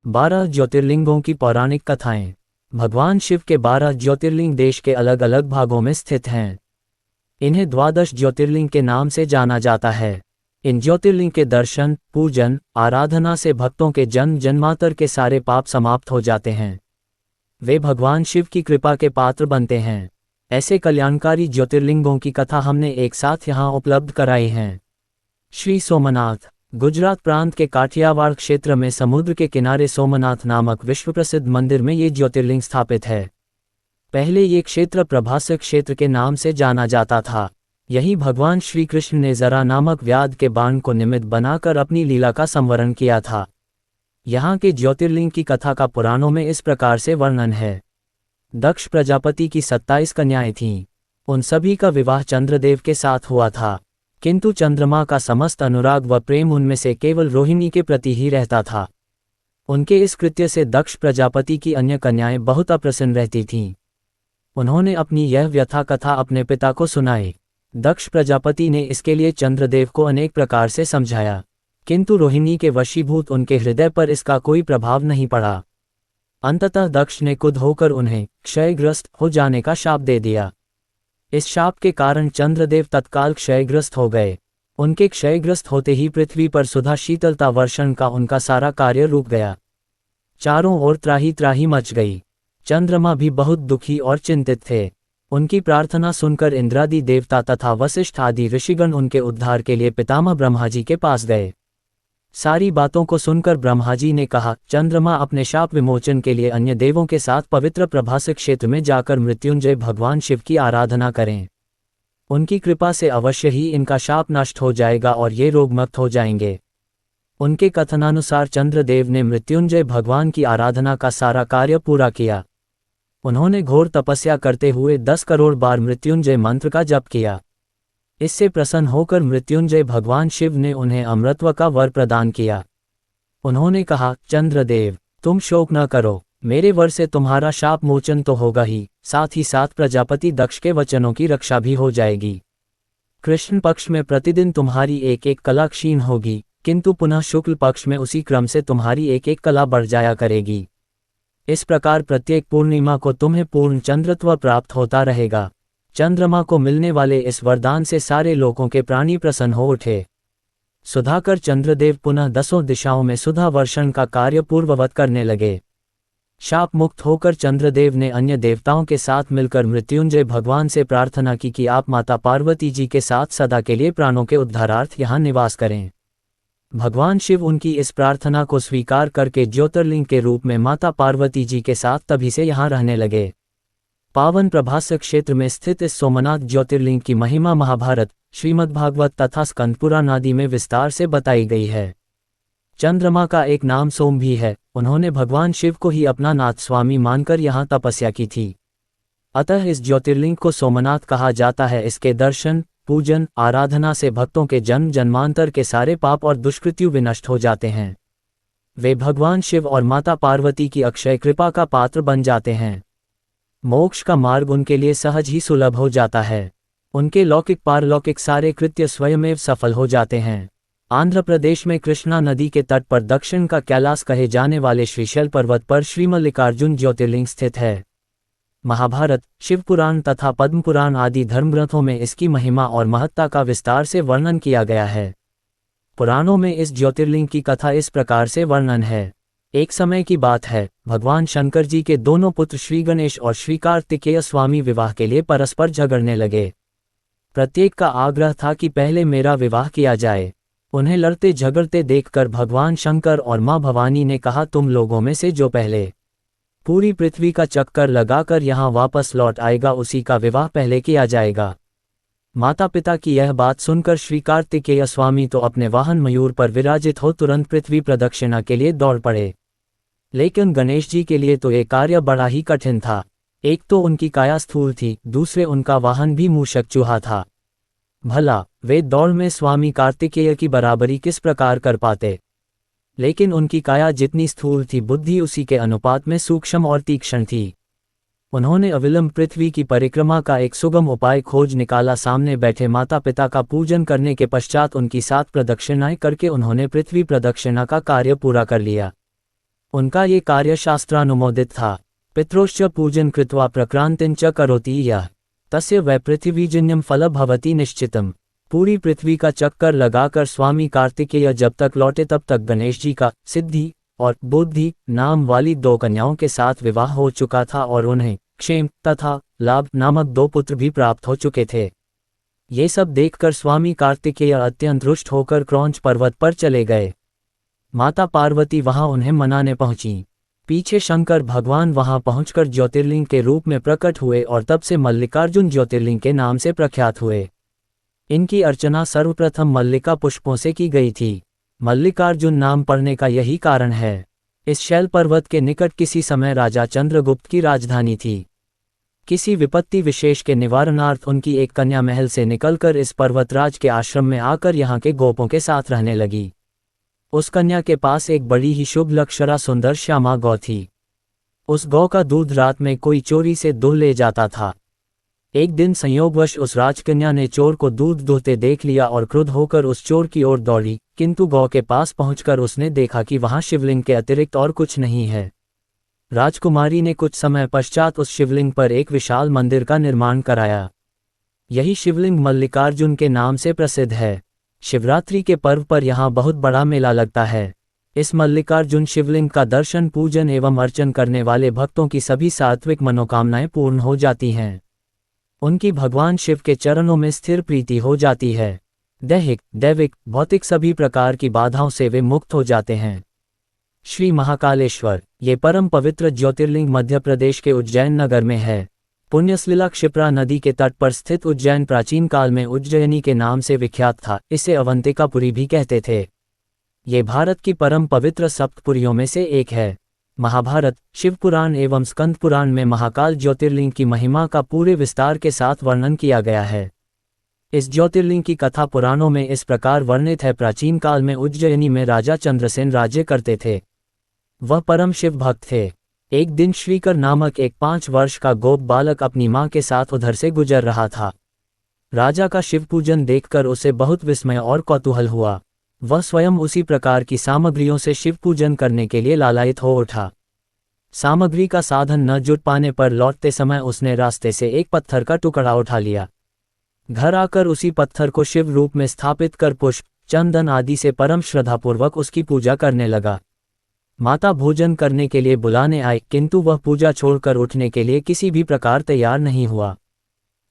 12 ज्योतिर्लिंगों की पौराणिक कथाएं। भगवान शिव के 12 ज्योतिर्लिंग देश के अलग अलग भागों में स्थित हैं। इन्हें द्वादश ज्योतिर्लिंग के नाम से जाना जाता है। इन ज्योतिर्लिंग के दर्शन, पूजन, आराधना से भक्तों के जन्म जन्मांतर के सारे पाप समाप्त हो जाते हैं। वे भगवान शिव की कृपा के पात्र बनते हैं। ऐसे कल्याणकारी ज्योतिर्लिंगों की कथा हमने एक साथ यहाँ उपलब्ध कराई हैं। श्री सोमनाथ। गुजरात प्रांत के काठियावाड़ क्षेत्र में समुद्र के किनारे सोमनाथ नामक विश्व प्रसिद्ध मंदिर में ये ज्योतिर्लिंग स्थापित है। पहले ये क्षेत्र प्रभासक क्षेत्र के नाम से जाना जाता था। यही भगवान श्री कृष्ण ने जरा नामक व्याध के बाण को निमित्त बनाकर अपनी लीला का संवरण किया था। यहाँ के ज्योतिर्लिंग की कथा का पुराणों में इस प्रकार से वर्णन है। दक्ष प्रजापति की 27 कन्याएं थीं। उन सभी का विवाह चंद्रदेव के साथ हुआ था, किंतु चंद्रमा का समस्त अनुराग व प्रेम उनमें से केवल रोहिणी के प्रति ही रहता था। उनके इस कृत्य से दक्ष प्रजापति की अन्य कन्याएं बहुत अप्रसन्न रहती थीं। उन्होंने अपनी यह व्यथा कथा अपने पिता को सुनाई। दक्ष प्रजापति ने इसके लिए चंद्रदेव को अनेक प्रकार से समझाया, किंतु रोहिणी के वशीभूत उनके हृदय पर इसका कोई प्रभाव नहीं पड़ा। अंततः दक्ष ने क्रुद्ध होकर उन्हें क्षयग्रस्त हो जाने का शाप दे दिया। इस शाप के कारण चंद्रदेव तत्काल क्षयग्रस्त हो गए। उनके क्षयग्रस्त होते ही पृथ्वी पर सुधा शीतलता वर्षण का उनका सारा कार्य रुक गया। चारों ओर त्राही त्राही मच गई। चंद्रमा भी बहुत दुखी और चिंतित थे। उनकी प्रार्थना सुनकर इंद्रादि देवता तथा वशिष्ठ आदि ऋषिगण उनके उद्धार के लिए पितामह ब्रह्मा जी के पास गए। सारी बातों को सुनकर ब्रह्मा जी ने कहा, चंद्रमा अपने शाप विमोचन के लिए अन्य देवों के साथ पवित्र प्रभासक क्षेत्र में जाकर मृत्युंजय भगवान शिव की आराधना करें। उनकी कृपा से अवश्य ही इनका शाप नष्ट हो जाएगा और ये रोगमुक्त हो जाएंगे। उनके कथनानुसार चंद्रदेव ने मृत्युंजय भगवान की आराधना का सारा कार्य पूरा किया। उन्होंने घोर तपस्या करते हुए 10 करोड़ बार मृत्युंजय मंत्र का जप किया। इससे प्रसन्न होकर मृत्युंजय भगवान शिव ने उन्हें अमृतत्व का वर प्रदान किया। उन्होंने कहा, चंद्रदेव, तुम शोक न करो, मेरे वर से तुम्हारा शाप मोचन तो होगा ही, साथ ही साथ प्रजापति दक्ष के वचनों की रक्षा भी हो जाएगी। कृष्ण पक्ष में प्रतिदिन तुम्हारी एक एक कला क्षीण होगी, किंतु पुनः शुक्ल पक्ष में उसी क्रम से तुम्हारी एक एक कला बढ़ जाया करेगी। इस प्रकार प्रत्येक पूर्णिमा को तुम्हें पूर्ण चंद्रत्व प्राप्त होता रहेगा। चंद्रमा को मिलने वाले इस वरदान से सारे लोगों के प्राणी प्रसन्न हो उठे। सुधाकर चंद्रदेव पुनः 10 दिशाओं में सुधा वर्षण का कार्य पूर्ववत करने लगे। शाप मुक्त होकर चंद्रदेव ने अन्य देवताओं के साथ मिलकर मृत्युंजय भगवान से प्रार्थना की कि आप माता पार्वती जी के साथ सदा के लिए प्राणों के उद्धारार्थ यहाँ निवास करें। भगवान शिव उनकी इस प्रार्थना को स्वीकार करके ज्योतिर्लिंग के रूप में माता पार्वती जी के साथ तभी से यहाँ रहने लगे। पावन प्रभासक क्षेत्र में स्थित इस सोमनाथ ज्योतिर्लिंग की महिमा महाभारत, श्रीमद्भागवत तथा स्कंद पुराण आदि में विस्तार से बताई गई है। चंद्रमा का एक नाम सोम भी है। उन्होंने भगवान शिव को ही अपना नाथ स्वामी मानकर यहाँ तपस्या की थी। अतः इस ज्योतिर्लिंग को सोमनाथ कहा जाता है। इसके दर्शन, पूजन, आराधना से भक्तों के जन्म जन्मांतर के सारे पाप और दुष्कृत्यु विनष्ट हो जाते हैं। वे भगवान शिव और माता पार्वती की अक्षय कृपा का पात्र बन जाते हैं। मोक्ष का मार्ग उनके लिए सहज ही सुलभ हो जाता है। उनके लौकिक पारलौकिक सारे कृत्य स्वयमेव सफल हो जाते हैं। आंध्र प्रदेश में कृष्णा नदी के तट पर दक्षिण का कैलाश कहे जाने वाले श्रीशैल पर्वत पर श्रीमल्लिकार्जुन ज्योतिर्लिंग स्थित है। महाभारत, शिवपुराण तथा पद्मपुराण आदि धर्मग्रंथों में इसकी महिमा और महत्ता का विस्तार से वर्णन किया गया है। पुराणों में इस ज्योतिर्लिंग की कथा इस प्रकार से वर्णन है। एक समय की बात है, भगवान शंकर जी के दोनों पुत्र श्री गणेश और श्री कार्तिकेय स्वामी विवाह के लिए परस्पर झगड़ने लगे। प्रत्येक का आग्रह था कि पहले मेरा विवाह किया जाए। उन्हें लड़ते झगड़ते देखकर भगवान शंकर और मां भवानी ने कहा, तुम लोगों में से जो पहले पूरी पृथ्वी का चक्कर लगाकर यहाँ वापस लौट आएगा उसी का विवाह पहले किया जाएगा। माता पिता की यह बात सुनकर श्री कार्तिकेय स्वामी तो अपने वाहन मयूर पर विराजित हो तुरंत पृथ्वी प्रदक्षिणा के लिए दौड़ पड़े। लेकिन गणेश जी के लिए तो ये कार्य बड़ा ही कठिन था। एक तो उनकी काया स्थूल थी, दूसरे उनका वाहन भी मूषक चूहा था। भला वे दौड़ में स्वामी कार्तिकेय की बराबरी किस प्रकार कर पाते। लेकिन उनकी काया जितनी स्थूल थी, बुद्धि उसी के अनुपात में सूक्ष्म और तीक्ष्ण थी। उन्होंने अविलंब पृथ्वी की परिक्रमा का एक सुगम उपाय खोज निकाला। सामने बैठे माता पिता का पूजन करने के पश्चात उनकी 7 प्रदक्षिणाएं करके उन्होंने पृथ्वी प्रदक्षिणा का कार्य पूरा कर लिया। उनका ये कार्य शास्त्रानुमोदित था। पितरोश्च पूजन कृत्वा प्रक्रांतिं च करोति यः तस्य वै पृथ्वीजन्यं फल भवति निश्चितम्। पूरी पृथ्वी का चक्कर लगाकर स्वामी कार्तिकेय जब तक लौटे तब तक गणेश जी का सिद्धि और बुद्धि नाम वाली 2 कन्याओं के साथ विवाह हो चुका था और उन्हें क्षेम तथा लाभ नामक 2 पुत्र भी प्राप्त हो चुके थे। ये सब देखकर स्वामी कार्तिकेय अत्यंत रुष्ट होकर क्रौंच पर्वत पर चले गए। माता पार्वती वहां उन्हें मनाने पहुंची। पीछे शंकर भगवान वहां पहुंचकर ज्योतिर्लिंग के रूप में प्रकट हुए और तब से मल्लिकार्जुन ज्योतिर्लिंग के नाम से प्रख्यात हुए। इनकी अर्चना सर्वप्रथम मल्लिका पुष्पों से की गई थी। मल्लिकार्जुन नाम पड़ने का यही कारण है। इस शैल पर्वत के निकट किसी समय राजा चंद्रगुप्त की राजधानी थी। किसी विपत्ति विशेष के निवारणार्थ उनकी एक कन्या महल से निकलकर इस पर्वतराज के आश्रम में आकर यहाँ के गोपों के साथ रहने लगी। उस कन्या के पास एक बड़ी ही शुभ लक्षणा सुंदर श्यामा गौ थी। उस गौ का दूध रात में कोई चोरी से दूह ले जाता था। एक दिन संयोगवश उस राजकन्या ने चोर को दूध दूहते देख लिया और क्रुद्ध होकर उस चोर की ओर दौड़ी, किंतु गौ के पास पहुंचकर उसने देखा कि वहां शिवलिंग के अतिरिक्त और कुछ नहीं है। राजकुमारी ने कुछ समय पश्चात उस शिवलिंग पर एक विशाल मंदिर का निर्माण कराया। यही शिवलिंग मल्लिकार्जुन के नाम से प्रसिद्ध है। शिवरात्रि के पर्व पर यहाँ बहुत बड़ा मेला लगता है। इस मल्लिकार्जुन शिवलिंग का दर्शन पूजन एवं अर्चन करने वाले भक्तों की सभी सात्विक मनोकामनाएं पूर्ण हो जाती हैं। उनकी भगवान शिव के चरणों में स्थिर प्रीति हो जाती है। दैहिक, दैविक, भौतिक सभी प्रकार की बाधाओं से वे मुक्त हो जाते हैं। श्री महाकालेश्वर, ये परम पवित्र ज्योतिर्लिंग मध्य प्रदेश के उज्जैन नगर में है। पुण्यसलिला क्षिप्रा नदी के तट पर स्थित उज्जैन प्राचीन काल में उज्जयिनी के नाम से विख्यात था। इसे अवंतिकापुरी भी कहते थे। ये भारत की परम पवित्र सप्तपुरियों में से एक है। महाभारत, शिवपुराण एवं स्कंद पुराण में महाकाल ज्योतिर्लिंग की महिमा का पूरे विस्तार के साथ वर्णन किया गया है। इस ज्योतिर्लिंग की कथा पुराणों में इस प्रकार वर्णित है। प्राचीन काल में उज्जयिनी में राजा चंद्रसेन राज्य करते थे। वह परम शिव भक्त थे। एक दिन श्रीकर नामक एक 5 वर्ष का गोप बालक अपनी मां के साथ उधर से गुजर रहा था। राजा का शिव पूजन देखकर उसे बहुत विस्मय और कौतूहल हुआ। वह स्वयं उसी प्रकार की सामग्रियों से शिव पूजन करने के लिए लालायित हो उठा। सामग्री का साधन न जुट पाने पर लौटते समय उसने रास्ते से एक पत्थर का टुकड़ा उठा लिया। घर आकर उसी पत्थर को शिव रूप में स्थापित कर पुष्प, चंदन आदि से परम श्रद्धापूर्वक उसकी पूजा करने लगा। माता भोजन करने के लिए बुलाने आई, किंतु वह पूजा छोड़कर उठने के लिए किसी भी प्रकार तैयार नहीं हुआ।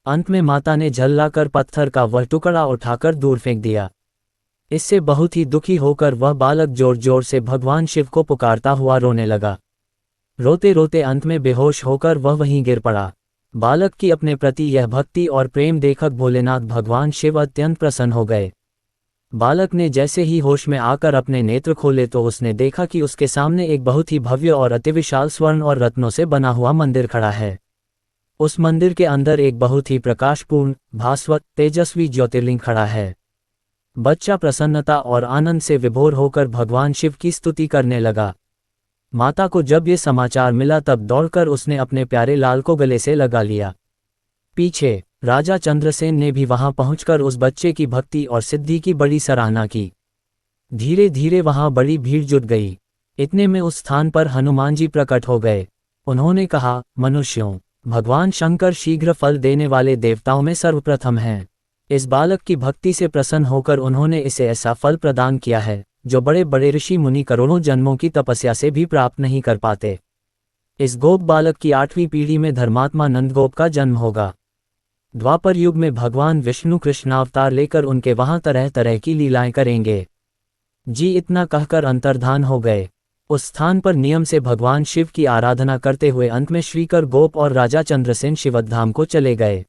अंत में माता ने झल्लाकर पत्थर का वह टुकड़ा उठाकर दूर फेंक दिया। इससे बहुत ही दुखी होकर वह बालक जोर जोर से भगवान शिव को पुकारता हुआ रोने लगा। रोते रोते अंत में बेहोश होकर वह वहीं गिर पड़ा। बालक की अपने प्रति यह भक्ति और प्रेम देखकर भोलेनाथ भगवान शिव अत्यंत प्रसन्न हो गए। बालक ने जैसे ही होश में आकर अपने नेत्र खोले तो उसने देखा कि उसके सामने एक बहुत ही भव्य और अतिविशाल स्वर्ण और रत्नों से बना हुआ मंदिर खड़ा है। उस मंदिर के अंदर एक बहुत ही प्रकाशपूर्ण, भास्वत, तेजस्वी ज्योतिर्लिंग खड़ा है। बच्चा प्रसन्नता और आनंद से विभोर होकर भगवान शिव की स्तुति करने लगा। माता को जब ये समाचार मिला तब दौड़कर उसने अपने प्यारे लाल को गले से लगा लिया। पीछे राजा चंद्रसेन ने भी वहां पहुंचकर उस बच्चे की भक्ति और सिद्धि की बड़ी सराहना की। धीरे धीरे वहां बड़ी भीड़ जुट गई। इतने में उस स्थान पर हनुमान जी प्रकट हो गए। उन्होंने कहा, मनुष्यों, भगवान शंकर शीघ्र फल देने वाले देवताओं में सर्वप्रथम हैं। इस बालक की भक्ति से प्रसन्न होकर उन्होंने इसे ऐसा फल प्रदान किया है जो बड़े बड़े ऋषि मुनि करोड़ों जन्मों की तपस्या से भी प्राप्त नहीं कर पाते। इस गोप बालक की 8वीं पीढ़ी में धर्मात्मा नंदगोप का जन्म होगा। द्वापर युग में भगवान विष्णु कृष्णावतार लेकर उनके वहां तरह तरह की लीलाएं करेंगे। जी इतना कहकर अंतर्धान हो गए। उस स्थान पर नियम से भगवान शिव की आराधना करते हुए अंत में श्रीकर गोप और राजा चंद्रसेन शिवधाम को चले गए।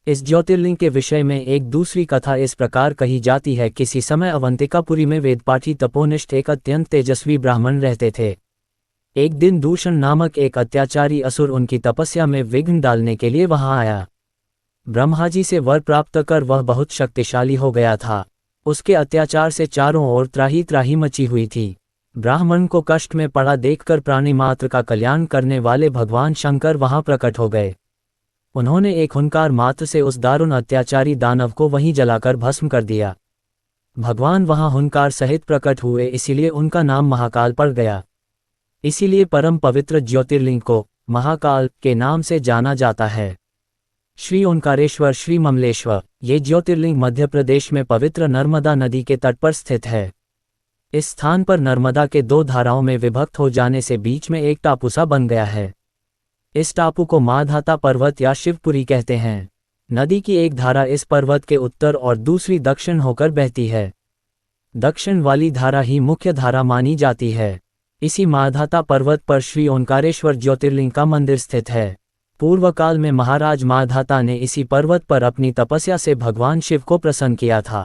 इस ज्योतिर्लिंग के विषय में एक दूसरी कथा इस प्रकार कही जाती है। किसी समय अवंतिकापुरी में वेदपाठी तपोनिष्ठ एक अत्यंत तेजस्वी ब्राह्मण रहते थे। एक दिन दूषण नामक एक अत्याचारी असुर उनकी तपस्या में विघ्न डालने के लिए वहां आया। ब्रह्मा जी से वर प्राप्त कर वह बहुत शक्तिशाली हो गया था। उसके अत्याचार से चारों ओर त्राही त्राही मची हुई थी। ब्राह्मण को कष्ट में पड़ा देखकर प्राणी मात्र का कल्याण करने वाले भगवान शंकर वहां प्रकट हो गए। उन्होंने एक हुंकार मात्र से उस दारुण अत्याचारी दानव को वहीं जलाकर भस्म कर दिया। भगवान वहां हुंकार सहित प्रकट हुए, इसीलिए उनका नाम महाकाल पड़ गया। इसीलिए परम पवित्र ज्योतिर्लिंग को महाकाल के नाम से जाना जाता है। श्री ओंकारेश्वर श्री ममलेश्वर, ये ज्योतिर्लिंग मध्य प्रदेश में पवित्र नर्मदा नदी के तट पर स्थित है। इस स्थान पर नर्मदा के दो धाराओं में विभक्त हो जाने से बीच में एक टापू सा बन गया है। इस टापू को माधाता पर्वत या शिवपुरी कहते हैं। नदी की एक धारा इस पर्वत के उत्तर और दूसरी दक्षिण होकर बहती है। दक्षिण वाली धारा ही मुख्य धारा मानी जाती है। इसी माधाता पर्वत पर श्री ओंकारेश्वर ज्योतिर्लिंग का मंदिर स्थित है। पूर्व काल में महाराज माधाता ने इसी पर्वत पर अपनी तपस्या से भगवान शिव को प्रसन्न किया था।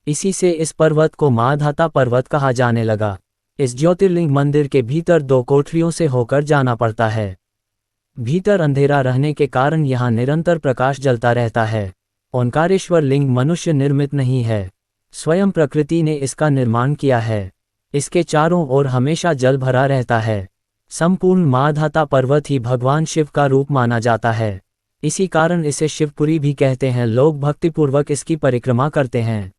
इसी से इस पर्वत को माधाता पर्वत कहा जाने लगा। इस ज्योतिर्लिंग मंदिर के भीतर दो कोठरियों से होकर जाना पड़ता है। भीतर अंधेरा रहने के कारण यहाँ निरंतर प्रकाश जलता रहता है। ओंकारेश्वर लिंग मनुष्य निर्मित नहीं है, स्वयं प्रकृति ने इसका निर्माण किया है। इसके चारों ओर हमेशा जल भरा रहता है। संपूर्ण माधाता पर्वत ही भगवान शिव का रूप माना जाता है। इसी कारण इसे शिवपुरी भी कहते हैं। लोग भक्तिपूर्वक इसकी परिक्रमा करते हैं।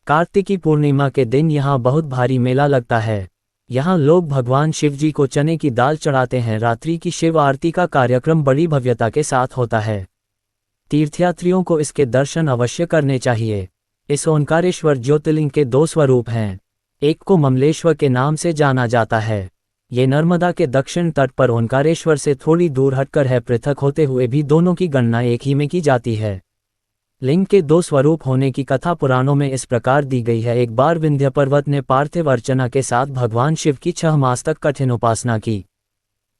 कार्तिकी पूर्णिमा के दिन यहाँ बहुत भारी मेला लगता है। यहाँ लोग भगवान शिव जी को चने की दाल चढ़ाते हैं। रात्रि की शिव आरती का कार्यक्रम बड़ी भव्यता के साथ होता है। तीर्थयात्रियों को इसके दर्शन अवश्य करने चाहिए। इस ओंकारेश्वर ज्योतिर्लिंग के दो स्वरूप हैं। एक को ममलेश्वर के नाम से जाना जाता है। ये नर्मदा के दक्षिण तट पर ओंकारेश्वर से थोड़ी दूर हटकर है। पृथक होते हुए भी दोनों की गणना एक ही में की जाती है। लिंग के दो स्वरूप होने की कथा पुराणों में इस प्रकार दी गई है। एक बार विंध्य पर्वत ने पार्थिव अर्चना के साथ भगवान शिव की 6 मास तक कठिन उपासना की।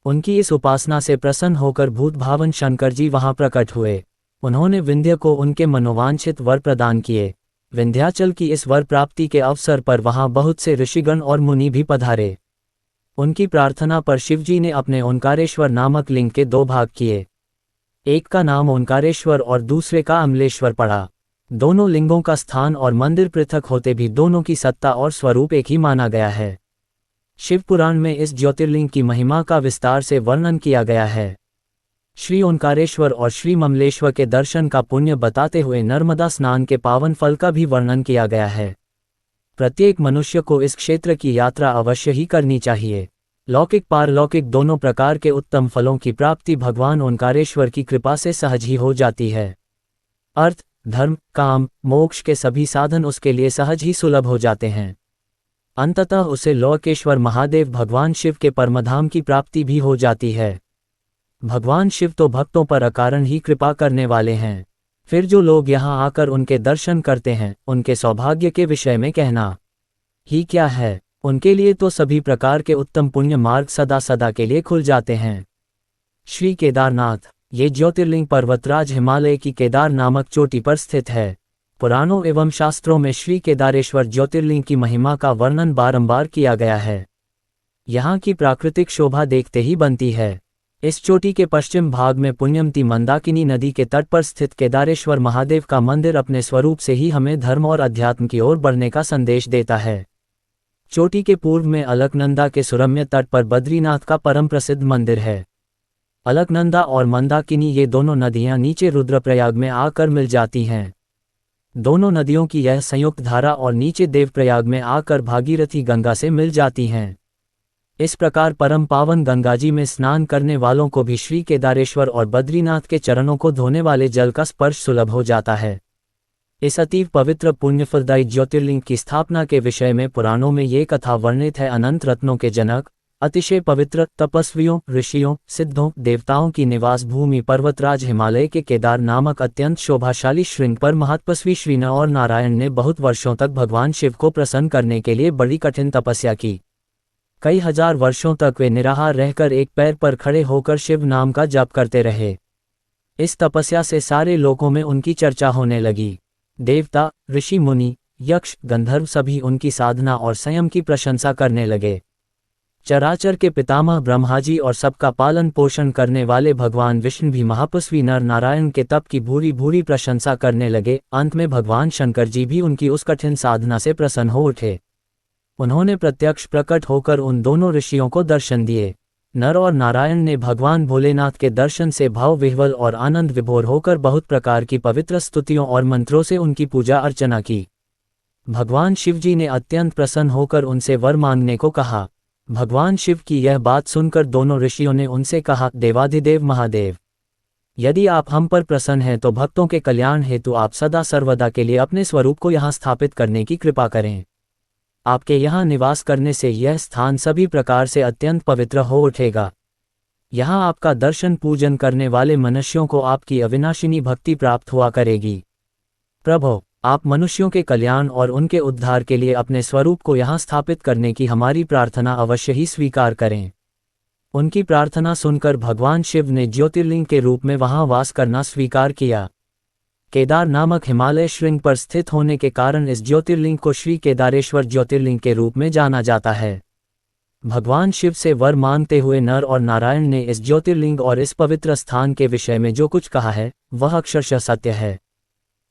उनकी इस उपासना से प्रसन्न होकर भूत भावन शंकर जी वहां प्रकट हुए। उन्होंने विंध्य को उनके मनोवांछित वर प्रदान किए। विंध्याचल की इस वर प्राप्ति के अवसर पर वहां बहुत से ऋषिगण और मुनि भी पधारे। उनकी प्रार्थना पर शिवजी ने अपने ओंकारेश्वर नामक लिंग के 2 भाग किए। एक का नाम ओंकारेश्वर और दूसरे का अमलेश्वर पड़ा। दोनों लिंगों का स्थान और मंदिर पृथक होते भी दोनों की सत्ता और स्वरूप एक ही माना गया है। शिव पुराण में इस ज्योतिर्लिंग की महिमा का विस्तार से वर्णन किया गया है। श्री ओंकारेश्वर और श्री ममलेश्वर के दर्शन का पुण्य बताते हुए नर्मदा स्नान के पावन फल का भी वर्णन किया गया है। प्रत्येक मनुष्य को इस क्षेत्र की यात्रा अवश्य ही करनी चाहिए। लौकिक पारलौकिक दोनों प्रकार के उत्तम फलों की प्राप्ति भगवान ओंकारेश्वर की कृपा से सहज ही हो जाती है। अर्थ, धर्म, काम, मोक्ष के सभी साधन उसके लिए सहज ही सुलभ हो जाते हैं। अंततः उसे लोकेश्वर महादेव भगवान शिव के परमधाम की प्राप्ति भी हो जाती है। भगवान शिव तो भक्तों पर अकारण ही कृपा करने वाले हैं। फिर जो लोग यहाँ आकर उनके दर्शन करते हैं, उनके सौभाग्य के विषय में कहना ही क्या है। उनके लिए तो सभी प्रकार के उत्तम पुण्य मार्ग सदा सदा के लिए खुल जाते हैं। श्री केदारनाथ, ये ज्योतिर्लिंग पर्वतराज हिमालय की केदार नामक चोटी पर स्थित है। पुराणों एवं शास्त्रों में श्री केदारेश्वर ज्योतिर्लिंग की महिमा का वर्णन बारंबार किया गया है। यहाँ की प्राकृतिक शोभा देखते ही बनती है। इस चोटी के पश्चिम भाग में पुण्यमती मंदाकिनी नदी के तट पर स्थित केदारेश्वर महादेव का मंदिर अपने स्वरूप से ही हमें धर्म और अध्यात्म की ओर बढ़ने का संदेश देता है। चोटी के पूर्व में अलकनंदा के सुरम्य तट पर बद्रीनाथ का परम प्रसिद्ध मंदिर है। अलकनंदा और मंदाकिनी ये दोनों नदियां नीचे रुद्रप्रयाग में आकर मिल जाती हैं। दोनों नदियों की यह संयुक्त धारा और नीचे देवप्रयाग में आकर भागीरथी गंगा से मिल जाती हैं। इस प्रकार परम पावन गंगाजी में स्नान करने वालों को भी श्री केदारेश्वर और बद्रीनाथ के चरणों को धोने वाले जल का स्पर्श सुलभ हो जाता है। इस अतीव पवित्र पुण्यफलदायी ज्योतिर्लिंग की स्थापना के विषय में पुराणों में ये कथा वर्णित है। अनंत रत्नों के जनक, अतिशय पवित्र, तपस्वियों, ऋषियों, सिद्धों, देवताओं की निवास भूमि पर्वतराज हिमालय के केदार नामक अत्यंत शोभाशाली श्रृंग पर महत्पस्वी श्री नर और नारायण ने बहुत वर्षों तक भगवान शिव को प्रसन्न करने के लिए बड़ी कठिन तपस्या की। कई हजार वर्षों तक वे निराहार रहकर एक पैर पर खड़े होकर शिव नाम का जाप करते रहे। इस तपस्या से सारे लोकों में उनकी चर्चा होने लगी। देवता, ऋषि मुनि, यक्ष, गंधर्व सभी उनकी साधना और संयम की प्रशंसा करने लगे। चराचर के पितामह ब्रह्माजी और सबका पालन पोषण करने वाले भगवान विष्णु भी महापस्वी नर नारायण के तप की भूरी भूरी प्रशंसा करने लगे। अंत में भगवान शंकर जी भी उनकी उस कठिन साधना से प्रसन्न हो उठे। उन्होंने प्रत्यक्ष प्रकट होकर उन दोनों ऋषियों को दर्शन दिए। नर और नारायण ने भगवान भोलेनाथ के दर्शन से भाव विह्वल और आनंद विभोर होकर बहुत प्रकार की पवित्र स्तुतियों और मंत्रों से उनकी पूजा अर्चना की। भगवान शिवजी ने अत्यंत प्रसन्न होकर उनसे वर मांगने को कहा। भगवान शिव की यह बात सुनकर दोनों ऋषियों ने उनसे कहा, देवाधिदेव महादेव, यदि आप हम पर प्रसन्न हैं तो भक्तों के कल्याण हेतु आप सदा सर्वदा के लिए अपने स्वरूप को यहाँ स्थापित करने की कृपा करें। आपके यहाँ निवास करने से यह स्थान सभी प्रकार से अत्यंत पवित्र हो उठेगा। यहाँ आपका दर्शन पूजन करने वाले मनुष्यों को आपकी अविनाशिनी भक्ति प्राप्त हुआ करेगी। प्रभो, आप मनुष्यों के कल्याण और उनके उद्धार के लिए अपने स्वरूप को यहाँ स्थापित करने की हमारी प्रार्थना अवश्य ही स्वीकार करें। उनकी प्रार्थना सुनकर भगवान शिव ने ज्योतिर्लिंग के रूप में वहां वास करना स्वीकार किया। केदार नामक हिमालय श्रृंग पर स्थित होने के कारण इस ज्योतिर्लिंग को श्री केदारेश्वर ज्योतिर्लिंग के रूप में जाना जाता है। भगवान शिव से वर मांगते हुए नर और नारायण ने इस ज्योतिर्लिंग और इस पवित्र स्थान के विषय में जो कुछ कहा है वह अक्षरशः सत्य है।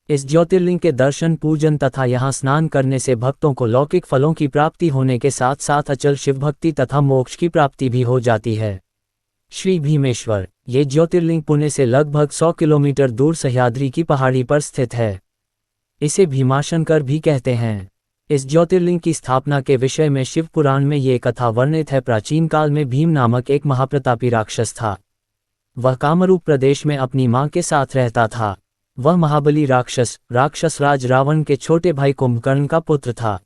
इस ज्योतिर्लिंग के दर्शन पूजन तथा यहाँ स्नान करने से भक्तों को लौकिक फलों की प्राप्ति होने के साथ साथ अचल शिव भक्ति तथा मोक्ष की प्राप्ति भी हो जाती है। श्री भीमेश्वर, ये ज्योतिर्लिंग पुणे से लगभग 100 किलोमीटर दूर सह्याद्री की पहाड़ी पर स्थित है। इसे भीमाशंकर भी कहते हैं। इस ज्योतिर्लिंग की स्थापना के विषय में शिव पुराण में ये कथा वर्णित है। प्राचीन काल में भीम नामक एक महाप्रतापी राक्षस था। वह कामरूप प्रदेश में अपनी मां के साथ रहता था। वह महाबली राक्षस राज रावण के छोटे भाई कुंभकर्ण का पुत्र था,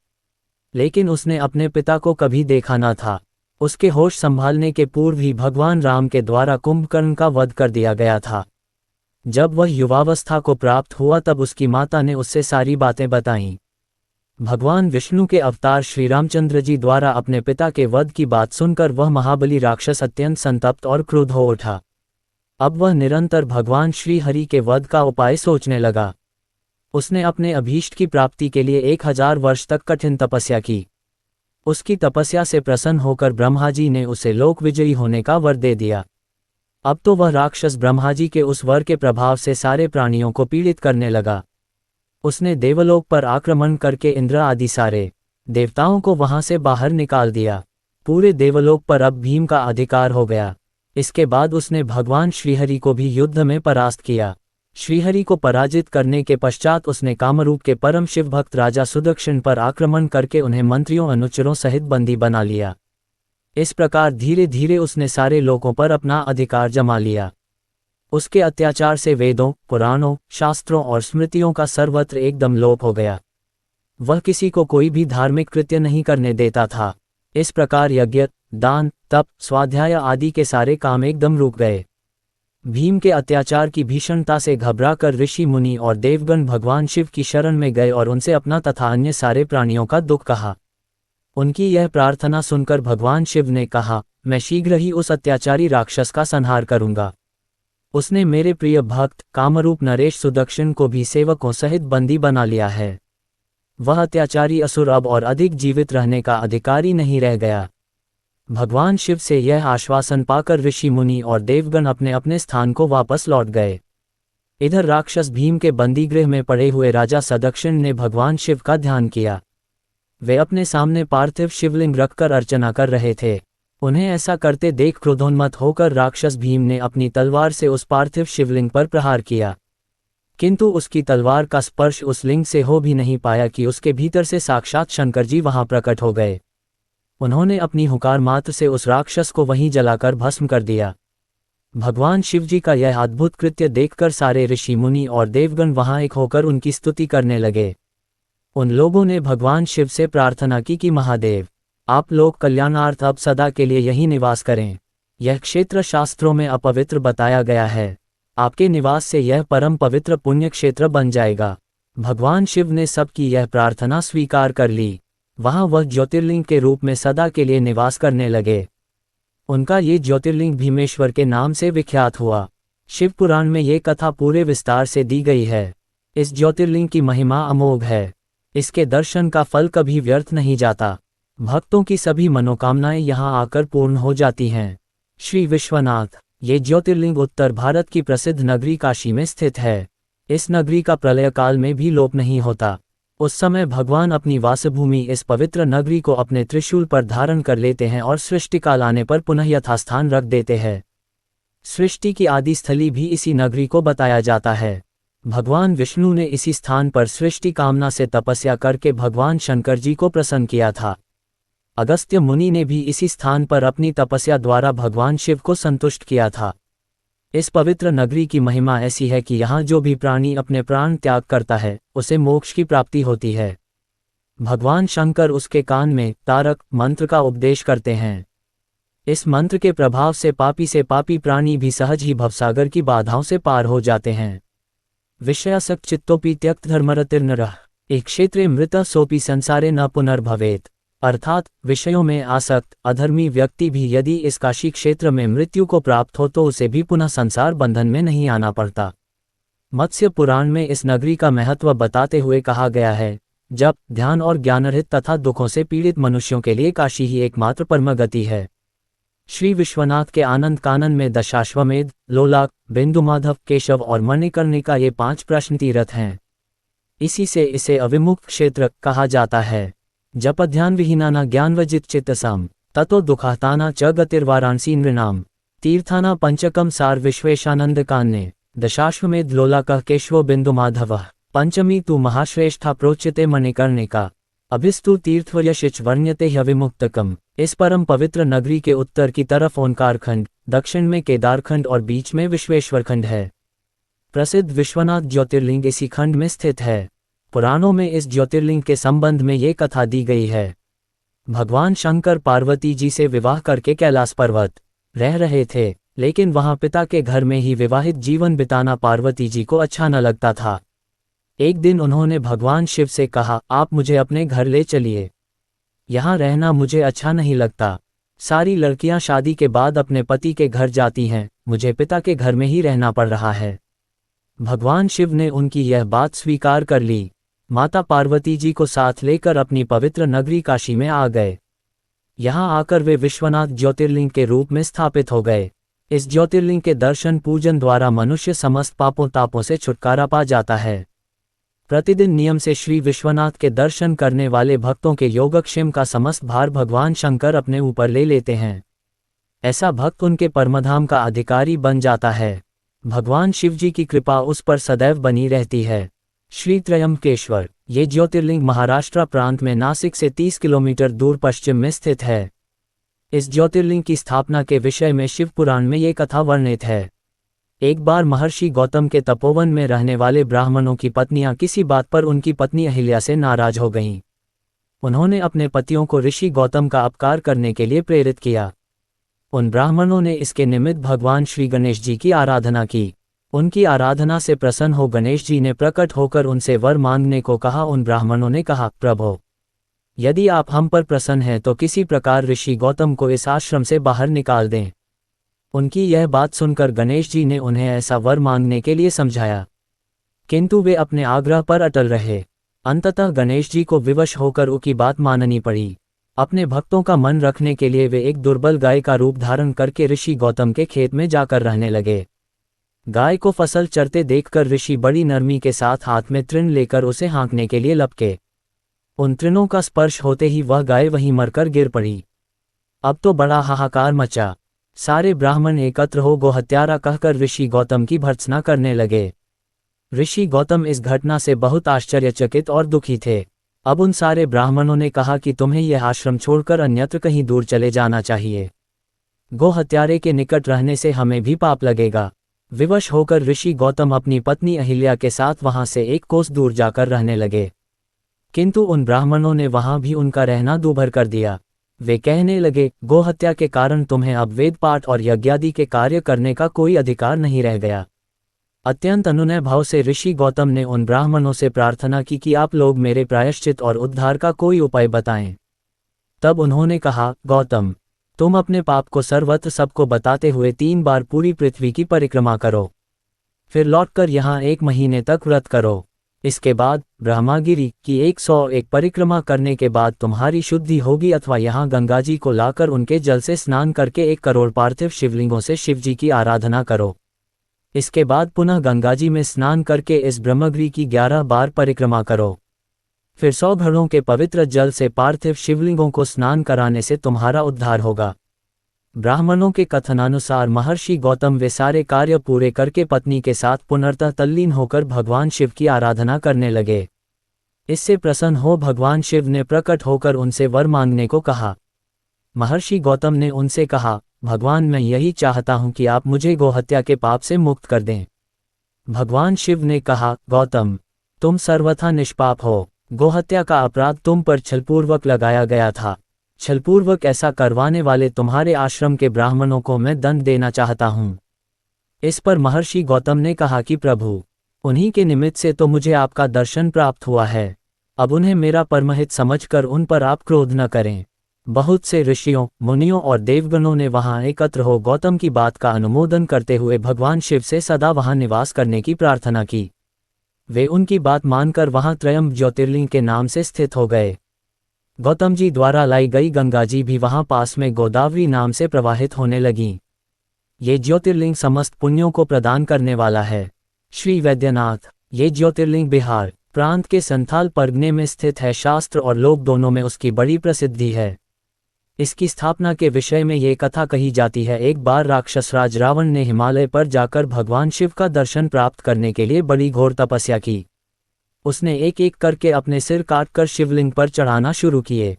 लेकिन उसने अपने पिता को कभी देखा न था। उसके होश संभालने के पूर्व ही भगवान राम के द्वारा कुंभकर्ण का वध कर दिया गया था। जब वह युवावस्था को प्राप्त हुआ तब उसकी माता ने उससे सारी बातें बताईं। भगवान विष्णु के अवतार श्री रामचंद्र जी द्वारा अपने पिता के वध की बात सुनकर वह महाबली राक्षस अत्यंत संतप्त और क्रुद्ध हो उठा। अब वह निरंतर भगवान श्री हरि के वध का उपाय सोचने लगा। उसने अपने अभीष्ट की प्राप्ति के लिए 1000 वर्ष तक कठिन तपस्या की। उसकी तपस्या से प्रसन्न होकर ब्रह्मा जी ने उसे लोक विजयी होने का वर दे दिया। अब तो वह राक्षस ब्रह्मा जी के उस वर के प्रभाव से सारे प्राणियों को पीड़ित करने लगा। उसने देवलोक पर आक्रमण करके इंद्र आदि सारे देवताओं को वहां से बाहर निकाल दिया। पूरे देवलोक पर अब भीम का अधिकार हो गया। इसके बाद उसने भगवान श्रीहरि को भी युद्ध में परास्त किया। श्रीहरि को पराजित करने के पश्चात उसने कामरूप के परम शिव भक्त राजा सुदक्षिण पर आक्रमण करके उन्हें मंत्रियों अनुचरों सहित बंदी बना लिया। इस प्रकार धीरे धीरे उसने सारे लोकों पर अपना अधिकार जमा लिया। उसके अत्याचार से वेदों, पुराणों, शास्त्रों और स्मृतियों का सर्वत्र एकदम लोप हो गया। वह किसी को कोई भी धार्मिक कृत्य नहीं करने देता था। इस प्रकार यज्ञ, दान, तप, स्वाध्याय आदि के सारे काम एकदम रुक गए। भीम के अत्याचार की भीषणता से घबराकर ऋषि मुनि और देवगण भगवान शिव की शरण में गए और उनसे अपना तथा अन्य सारे प्राणियों का दुख कहा। उनकी यह प्रार्थना सुनकर भगवान शिव ने कहा, मैं शीघ्र ही उस अत्याचारी राक्षस का संहार करूंगा। उसने मेरे प्रिय भक्त कामरूप नरेश सुदक्षिण को भी सेवकों सहित बंदी बना लिया है। वह अत्याचारी असुर अब और अधिक जीवित रहने का अधिकारी नहीं रह गया। भगवान शिव से यह आश्वासन पाकर ऋषि मुनि और देवगण अपने अपने स्थान को वापस लौट गए। इधर राक्षस भीम के बंदीगृह में पड़े हुए राजा सदक्षिण ने भगवान शिव का ध्यान किया। वे अपने सामने पार्थिव शिवलिंग रखकर अर्चना कर रहे थे। उन्हें ऐसा करते देख क्रोधोन्मत्त होकर राक्षस भीम ने अपनी तलवार से उस पार्थिव शिवलिंग पर प्रहार किया, किंतु उसकी तलवार का स्पर्श उस लिंग से हो भी नहीं पाया कि उसके भीतर से साक्षात शंकर जी वहां प्रकट हो गए। उन्होंने अपनी हुकार मात्र से उस राक्षस को वहीं जलाकर भस्म कर दिया। भगवान शिवजी का यह अद्भुत कृत्य देखकर सारे ऋषि मुनि और देवगण वहां एक होकर उनकी स्तुति करने लगे। उन लोगों ने भगवान शिव से प्रार्थना की कि महादेव, आप लोग कल्याणार्थ अब सदा के लिए यहीं निवास करें। यह क्षेत्र शास्त्रों में अपवित्र बताया गया है। आपके निवास से यह परम पवित्र पुण्य क्षेत्र बन जाएगा। भगवान शिव ने सबकी यह प्रार्थना स्वीकार कर ली। वहां वह ज्योतिर्लिंग के रूप में सदा के लिए निवास करने लगे। उनका ये ज्योतिर्लिंग भीमेश्वर के नाम से विख्यात हुआ। शिव पुराण में ये कथा पूरे विस्तार से दी गई है। इस ज्योतिर्लिंग की महिमा अमोघ है। इसके दर्शन का फल कभी व्यर्थ नहीं जाता। भक्तों की सभी मनोकामनाएं यहाँ आकर पूर्ण हो जाती हैं। श्री विश्वनाथ, ये ज्योतिर्लिंग उत्तर भारत की प्रसिद्ध नगरी काशी में स्थित है। इस नगरी का प्रलय काल में भी लोप नहीं होता। उस समय भगवान अपनी वासभूमि इस पवित्र नगरी को अपने त्रिशूल पर धारण कर लेते हैं और सृष्टि काल आने पर पुनः यथास्थान रख देते हैं। सृष्टि की आदि स्थली भी इसी नगरी को बताया जाता है। भगवान विष्णु ने इसी स्थान पर सृष्टि कामना से तपस्या करके भगवान शंकर जी को प्रसन्न किया था। अगस्त्य मुनि ने भी इसी स्थान पर अपनी तपस्या द्वारा भगवान शिव को संतुष्ट किया था। इस पवित्र नगरी की महिमा ऐसी है कि यहाँ जो भी प्राणी अपने प्राण त्याग करता है उसे मोक्ष की प्राप्ति होती है। भगवान शंकर उसके कान में तारक मंत्र का उपदेश करते हैं। इस मंत्र के प्रभाव से पापी प्राणी भी सहज ही भवसागर की बाधाओं से पार हो जाते हैं। विषयासक्त चित्तोपि त्यक्त धर्मरतिर्नरः एक क्षेत्रे मृत सोपि संसारे न पुनर्भवेत। अर्थात विषयों में आसक्त अधर्मी व्यक्ति भी यदि इस काशी क्षेत्र में मृत्यु को प्राप्त हो तो उसे भी पुनः संसार बंधन में नहीं आना पड़ता। मत्स्य पुराण में इस नगरी का महत्व बताते हुए कहा गया है, जप ध्यान और ज्ञानरहित तथा दुखों से पीड़ित मनुष्यों के लिए काशी ही एकमात्र परम गति है। श्री विश्वनाथ के आनंद कानन में दशाश्वमेध, लोलाक, बिंदुमाधव, केशव और मणिकर्णिका ये 5 प्रश्न तीर्थ हैं। इसी से इसे अविमुक्त क्षेत्र कहा जाता है। जप ध्यान विहीनाना ज्ञानवजित चित्तसाम ततो दुखाताना च गतिर्वाराणसी नृणाम तीर्थाना पंचकम सार विश्वेशानंद कान्ने दशाश्वमेध लोलाकः केशवो बिंदुमाधवः पंचमी तु महाश्रेष्ठा प्रोच्यते मणिकर्णिका अभिस्तु तीर्थवर्यशिच वर्ण्यते ह्यविमुक्तकम। इस परम पवित्र नगरी के उत्तर की तरफ ओंकारखंड, दक्षिण में केदारखंड और बीच में विश्वेश्वरखंड है। प्रसिद्ध विश्वनाथ ज्योतिर्लिंग इसी खंड में स्थित है। पुराणों में इस ज्योतिर्लिंग के संबंध में ये कथा दी गई है। भगवान शंकर पार्वती जी से विवाह करके कैलाश पर्वत रह रहे थे, लेकिन वहां पिता के घर में ही विवाहित जीवन बिताना पार्वती जी को अच्छा न लगता था। एक दिन उन्होंने भगवान शिव से कहा, आप मुझे अपने घर ले चलिए, यहाँ रहना मुझे अच्छा नहीं लगता। सारी लड़कियां शादी के बाद अपने पति के घर जाती हैं, मुझे पिता के घर में ही रहना पड़ रहा है। भगवान शिव ने उनकी यह बात स्वीकार कर ली। माता पार्वती जी को साथ लेकर अपनी पवित्र नगरी काशी में आ गए। यहाँ आकर वे विश्वनाथ ज्योतिर्लिंग के रूप में स्थापित हो गए। इस ज्योतिर्लिंग के दर्शन पूजन द्वारा मनुष्य समस्त पापों तापों से छुटकारा पा जाता है। प्रतिदिन नियम से श्री विश्वनाथ के दर्शन करने वाले भक्तों के योगक्षेम का समस्त भार भगवान शंकर अपने ऊपर ले लेते हैं। ऐसा भक्त उनके परमधाम का अधिकारी बन जाता है। भगवान शिवजी की कृपा उस पर सदैव बनी रहती है। श्री त्र्यंबकेश्वर ये ज्योतिर्लिंग महाराष्ट्र प्रांत में नासिक से 30 किलोमीटर दूर पश्चिम में स्थित है। इस ज्योतिर्लिंग की स्थापना के विषय में शिव पुराण में ये कथा वर्णित है। एक बार महर्षि गौतम के तपोवन में रहने वाले ब्राह्मणों की पत्नियां किसी बात पर उनकी पत्नी अहिल्या से नाराज हो गईं। उन्होंने अपने पतियों को ऋषि गौतम का अपकार करने के लिए प्रेरित किया। उन ब्राह्मणों ने इसके निमित्त भगवान श्री गणेश जी की आराधना की। उनकी आराधना से प्रसन्न हो गणेश जी ने प्रकट होकर उनसे वर मांगने को कहा। उन ब्राह्मणों ने कहा, प्रभो, यदि आप हम पर प्रसन्न हैं तो किसी प्रकार ऋषि गौतम को इस आश्रम से बाहर निकाल दें। उनकी यह बात सुनकर गणेश जी ने उन्हें ऐसा वर मांगने के लिए समझाया, किंतु वे अपने आग्रह पर अटल रहे। अंततः गणेश जी को विवश होकर उनकी बात माननी पड़ी। अपने भक्तों का मन रखने के लिए वे एक दुर्बल गाय का रूप धारण करके ऋषि गौतम के खेत में जाकर रहने लगे। गाय को फसल चरते देखकर ऋषि बड़ी नरमी के साथ हाथ में तृण लेकर उसे हाँकने के लिए लपके। उन तृणों का स्पर्श होते ही वह गाय वहीं मरकर गिर पड़ी। अब तो बड़ा हाहाकार मचा। सारे ब्राह्मण एकत्र हो गोहत्यारा कहकर ऋषि गौतम की भर्त्सना करने लगे। ऋषि गौतम इस घटना से बहुत आश्चर्यचकित और दुखी थे। अब उन सारे ब्राह्मणों ने कहा कि तुम्हें यह आश्रम छोड़कर अन्यत्र कहीं दूर चले जाना चाहिए। गोहत्यारे के निकट रहने से हमें भी पाप लगेगा। विवश होकर ऋषि गौतम अपनी पत्नी अहिल्या के साथ वहां से 1 कोस दूर जाकर रहने लगे, किंतु उन ब्राह्मणों ने वहां भी उनका रहना दूभर कर दिया। वे कहने लगे, गोहत्या के कारण तुम्हें अब वेद पाठ और यज्ञादि के कार्य करने का कोई अधिकार नहीं रह गया। अत्यंत अनुनय भाव से ऋषि गौतम ने उन ब्राह्मणों से प्रार्थना की कि आप लोग मेरे प्रायश्चित और उद्धार का कोई उपाय बताएं। तब उन्होंने कहा, गौतम, तुम अपने पाप को सर्वत्र सबको बताते हुए 3 बार पूरी पृथ्वी की परिक्रमा करो, फिर लौटकर यहाँ 1 महीने तक व्रत करो। इसके बाद ब्रह्मागिरी की 101 परिक्रमा करने के बाद तुम्हारी शुद्धि होगी, अथवा यहाँ गंगा जी को लाकर उनके जल से स्नान करके 1 करोड़ पार्थिव शिवलिंगों से शिवजी की आराधना करो। इसके बाद पुनः गंगा जी में स्नान करके इस ब्रह्मगिरी की 11 बार परिक्रमा करो। फिर 100 घड़ों के पवित्र जल से पार्थिव शिवलिंगों को स्नान कराने से तुम्हारा उद्धार होगा। ब्राह्मणों के कथनानुसार महर्षि गौतम वे सारे कार्य पूरे करके पत्नी के साथ पुनर्तः तल्लीन होकर भगवान शिव की आराधना करने लगे। इससे प्रसन्न हो भगवान शिव ने प्रकट होकर उनसे वर मांगने को कहा। महर्षि गौतम ने उनसे कहा, भगवान मैं यही चाहता हूँ कि आप मुझे गोहत्या के पाप से मुक्त कर दें। भगवान शिव ने कहा, गौतम तुम सर्वथा निष्पाप हो, गोहत्या का अपराध तुम पर छलपूर्वक लगाया गया था। छलपूर्वक ऐसा करवाने वाले तुम्हारे आश्रम के ब्राह्मणों को मैं दंड देना चाहता हूँ। इस पर महर्षि गौतम ने कहा कि प्रभु, उन्हीं के निमित्त से तो मुझे आपका दर्शन प्राप्त हुआ है, अब उन्हें मेरा परमहित समझकर उन पर आप क्रोध न करें। बहुत से ऋषियों, मुनियों और देवगणों ने वहां एकत्र हो गौतम की बात का अनुमोदन करते हुए भगवान शिव से सदा वहां निवास करने की प्रार्थना की। वे उनकी बात मानकर वहां त्रयंब ज्योतिर्लिंग के नाम से स्थित हो गए। गौतम जी द्वारा लाई गई गंगा जी भी वहां पास में गोदावरी नाम से प्रवाहित होने लगीं। ये ज्योतिर्लिंग समस्त पुण्यों को प्रदान करने वाला है। श्री वैद्यनाथ, ये ज्योतिर्लिंग बिहार प्रांत के संथाल परगने में स्थित है। शास्त्र और लोक दोनों में उसकी बड़ी प्रसिद्धि है। इसकी स्थापना के विषय में ये कथा कही जाती है, एक बार राक्षसराज रावण ने हिमालय पर जाकर भगवान शिव का दर्शन प्राप्त करने के लिए बड़ी घोर तपस्या की। उसने एक एक करके अपने सिर काटकर शिवलिंग पर चढ़ाना शुरू किए।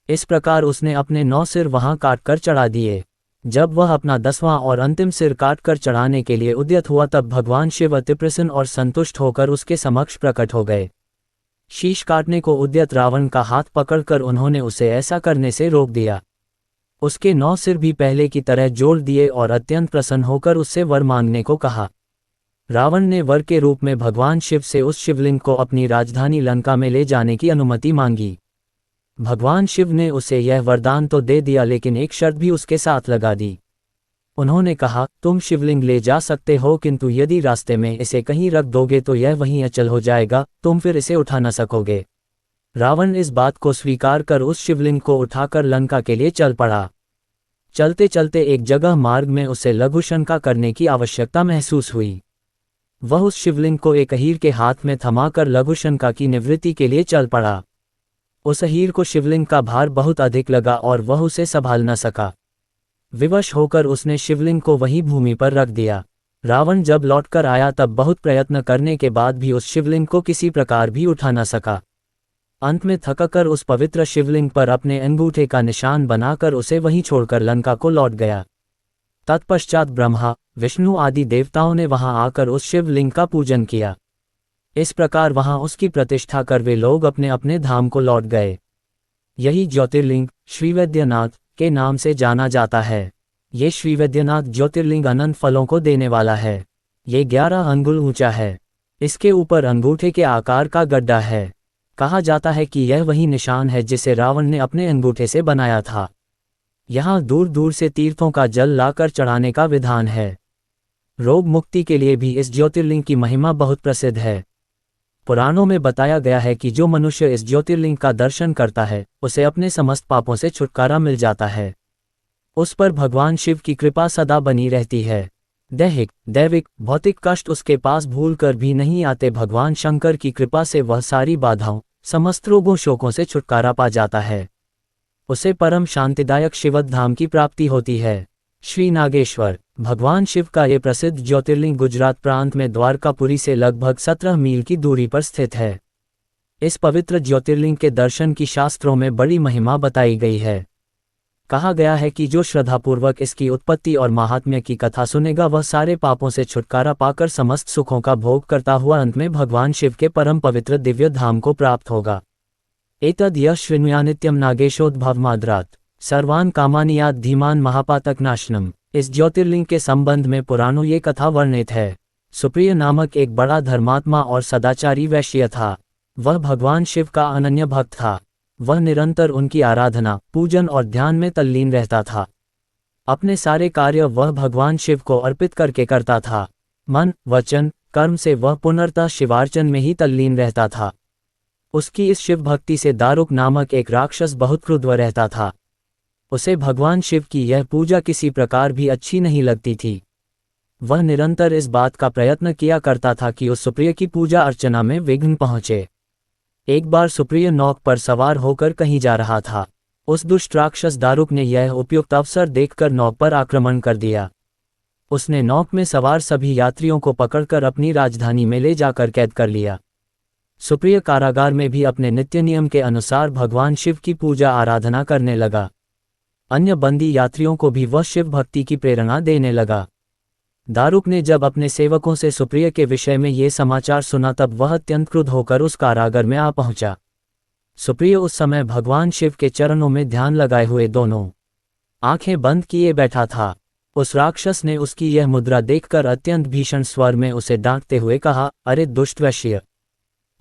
इस प्रकार उसने अपने 9 सिर वहां काटकर चढ़ा दिए। जब वह अपना 10वां और अंतिम सिर काटकर चढ़ाने के लिए उद्यत हुआ तब भगवान शिव अति प्रसन्न और संतुष्ट होकर उसके समक्ष प्रकट हो गए। शीश काटने को उद्यत रावण का हाथ पकड़कर उन्होंने उसे ऐसा करने से रोक दिया। उसके 9 सिर भी पहले की तरह जोड़ दिए और अत्यंत प्रसन्न होकर उससे वर मांगने को कहा। रावण ने वर के रूप में भगवान शिव से उस शिवलिंग को अपनी राजधानी लंका में ले जाने की अनुमति मांगी। भगवान शिव ने उसे यह वरदान तो दे दिया, लेकिन एक शर्त भी उसके साथ लगा दी। उन्होंने कहा, तुम शिवलिंग ले जा सकते हो, किंतु यदि रास्ते में इसे कहीं रख दोगे तो यह वहीं अचल हो जाएगा, तुम फिर इसे उठा न सकोगे। रावण इस बात को स्वीकार कर उस शिवलिंग को उठाकर लंका के लिए चल पड़ा। चलते चलते एक जगह मार्ग में उसे लघु शंका करने की आवश्यकता महसूस हुई। वह उस शिवलिंग को एक अहीर के हाथ में थमाकर लघु शंका की निवृत्ति के लिए चल पड़ा। उस अहीर को शिवलिंग का भार बहुत अधिक लगा और वह उसे संभाल न सका। विवश होकर उसने शिवलिंग को वहीं भूमि पर रख दिया। रावण जब लौटकर आया तब बहुत प्रयत्न करने के बाद भी उस शिवलिंग को किसी प्रकार भी उठा न सका। अंत में थककर उस पवित्र शिवलिंग पर अपने अंगूठे का निशान बनाकर उसे वहीं छोड़कर लंका को लौट गया। तत्पश्चात ब्रह्मा, विष्णु आदि देवताओं ने वहां आकर उस शिवलिंग का पूजन किया। इस प्रकार वहां उसकी प्रतिष्ठा कर वे लोग अपने अपने धाम को लौट गए। यही ज्योतिर्लिंग श्रीवैद्यनाथ के नाम से जाना जाता है। ये श्रीवैद्यनाथ ज्योतिर्लिंग अनंत फलों को देने वाला है। ये 11 अंगुल ऊंचा है। इसके ऊपर अंगूठे के आकार का गड्ढा है। कहा जाता है कि यह वही निशान है जिसे रावण ने अपने अंगूठे से बनाया था। यहाँ दूर दूर से तीर्थों का जल लाकर चढ़ाने का विधान है। रोग मुक्ति के लिए भी इस ज्योतिर्लिंग की महिमा बहुत प्रसिद्ध है। पुराणों में बताया गया है कि जो मनुष्य इस ज्योतिर्लिंग का दर्शन करता है उसे अपने समस्त पापों से छुटकारा मिल जाता है। उस पर भगवान शिव की कृपा सदा बनी रहती है। दैहिक, दैविक, भौतिक कष्ट उसके पास भूलकर भी नहीं आते। भगवान शंकर की कृपा से वह सारी बाधाओं, समस्त रोगों शोकों से छुटकारा पा जाता है। उसे परम शांतिदायक शिवद धाम की प्राप्ति होती है। श्री नागेश्वर, भगवान शिव का ये प्रसिद्ध ज्योतिर्लिंग गुजरात प्रांत में द्वारकापुरी से लगभग 17 मील की दूरी पर स्थित है। इस पवित्र ज्योतिर्लिंग के दर्शन की शास्त्रों में बड़ी महिमा बताई गई है। कहा गया है कि जो श्रद्धापूर्वक इसकी उत्पत्ति और महात्म्य की कथा सुनेगा वह सारे पापों से छुटकारा पाकर समस्त सुखों का भोग करता हुआ अंत में भगवान शिव के परम पवित्र दिव्य धाम को प्राप्त होगा। एतद् यः शृणुयान्नित्यं नागेशोद्भवमाद्रात् सर्वान् कामानियात् धीमान् महापातकनाशनम्। इस ज्योतिर्लिंग के संबंध में पुराणों ये कथा वर्णित है। सुप्रिय नामक एक बड़ा धर्मात्मा और सदाचारी वैश्य था। वह भगवान शिव का अनन्य भक्त था। वह निरंतर उनकी आराधना, पूजन और ध्यान में तल्लीन रहता था। अपने सारे कार्य वह भगवान शिव को अर्पित करके करता था। मन, वचन, कर्म से वह पुनर्तः शिवार्चन में ही तल्लीन रहता था। उसकी इस शिव भक्ति से दारुक नामक एक राक्षस बहुत क्रुद्ध रहता था। उसे भगवान शिव की यह पूजा किसी प्रकार भी अच्छी नहीं लगती थी। वह निरंतर इस बात का प्रयत्न किया करता था कि उस सुप्रिय की पूजा अर्चना में विघ्न पहुंचे। एक बार सुप्रिय नौक पर सवार होकर कहीं जा रहा था। उस दुष्ट राक्षस दारुक ने यह उपयुक्त अवसर देखकर नौक पर आक्रमण कर दिया। उसने नौक में सवार सभी यात्रियों को पकड़कर अपनी राजधानी में ले जाकर कैद कर लिया। सुप्रिय कारागार में भी अपने नित्य नियम के अनुसार भगवान शिव की पूजा आराधना करने लगा। अन्य बंदी यात्रियों को भी वह शिव भक्ति की प्रेरणा देने लगा। दारुक ने जब अपने सेवकों से सुप्रिय के विषय में ये समाचार सुना तब वह अत्यंत क्रुद्ध होकर उस कारागार में आ पहुंचा। सुप्रिय उस समय भगवान शिव के चरणों में ध्यान लगाए हुए दोनों आंखें बंद किए बैठा था। उस राक्षस ने उसकी यह मुद्रा देखकर अत्यंत भीषण स्वर में उसे डांटते हुए कहा, अरे दुष्ट वैश्य,